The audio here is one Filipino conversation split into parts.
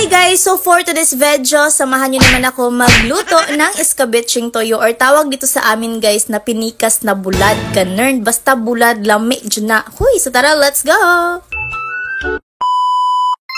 Hi guys! So for today's video, samahan nyo naman ako magluto ng escabeching toyo or tawag dito sa amin guys na pinikas na bulad. Ganun, basta bulad, lami, dyan na. Huy! So tara, let's go!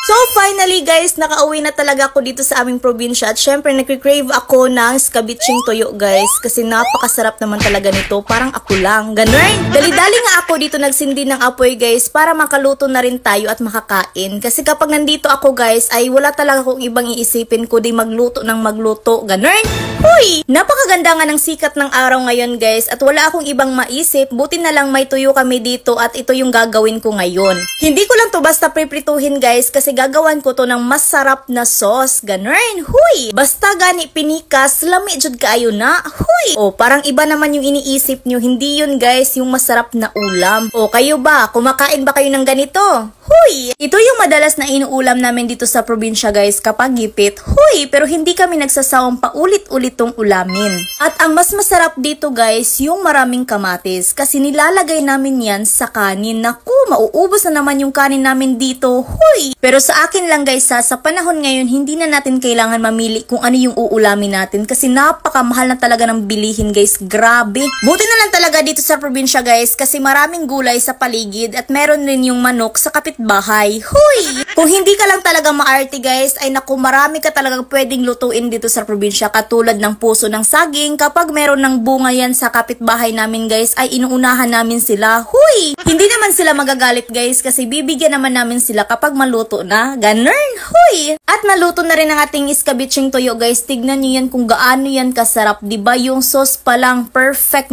So finally guys, nakauwi na talaga ako dito sa aming probinsya at syempre nagki-crave ako ng escabeching toyo guys kasi napakasarap naman talaga nito, parang ako lang. Ganun! Dali-dali nga ako dito nagsindi ng apoy guys para makaluto na rin tayo at makakain. Kasi kapag nandito ako guys ay wala talaga akong ibang iisipin kundi magluto ng magluto. Ganun! Huy! Napakaganda nga ng sikat ng araw ngayon guys at wala akong ibang maisip, buti na lang may tuyo kami dito at ito yung gagawin ko ngayon. Hindi ko lang to basta priprituhin guys kasi gagawan ko to ng masarap na sauce. Ganun! Huy! Basta gani pinikas, lami jud kaayo na. Huy! O, parang iba naman yung iniisip nyo. Hindi yun guys, yung masarap na ulam. O, kayo ba? Kumakain ba kayo ng ganito? Huy! Ito yung madalas na inuulam namin dito sa probinsya guys kapag gipit. Huy! Pero hindi kami nagsasawang paulit-ulit tong ulamin. At ang mas masarap dito guys, yung maraming kamatis. Kasi nilalagay namin yan sa kanin. Naku, mauubos na naman yung kanin namin dito. Huy! Pero sa akin lang guys sa panahon ngayon, hindi na natin kailangan mamili kung ano yung uulamin natin. Kasi napakamahal na talaga ng bilihin guys. Grabe! Buti na lang talaga dito sa probinsya guys kasi maraming gulay sa paligid at meron rin yung manok sa kapitbahay. Huy! Kung hindi ka lang talaga maarte guys, ay naku, marami ka talagang pwedeng lutuin dito sa probinsya katulad ng puso ng saging. Kapag meron ng bunga yan sa kapitbahay namin guys, ay inuunahan namin sila. Huy! Hindi naman sila magagalit guys kasi bibigyan naman namin sila kapag maluto na. Ganun! Huy! At naluto na rin ang ating escabeching toyo guys. Tignan nyo yan kung gaano yan kasarap. Diba yung sauce pa lang perfect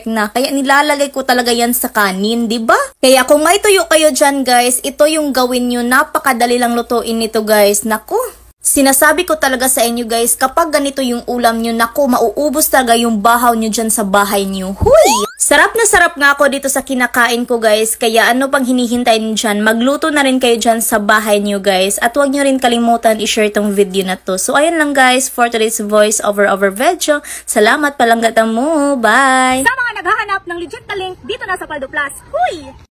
na. Kaya nilalagay ko talaga yan sa kanin. Diba? Kaya kung may tuyo kayo dyan guys, ito yung gawin nyo. Napakadali lang lutuin nito guys. Naku! Sinasabi ko talaga sa inyo guys, kapag ganito yung ulam nyo, naku, mauubos talaga yung bahaw nyo dyan sa bahay nyo. Huy! Sarap na sarap nga ako dito sa kinakain ko guys, kaya ano pang hinihintay nyo dyan, magluto na rin kayo dyan sa bahay nyo guys. At huwag nyo rin kalimutan i-share tong video na to. So ayan lang guys, for today's voice over video. Salamat palanggatan mo. Bye! Sa mga naghahanap ng legit na link, dito na sa Paldo Plus. Huy!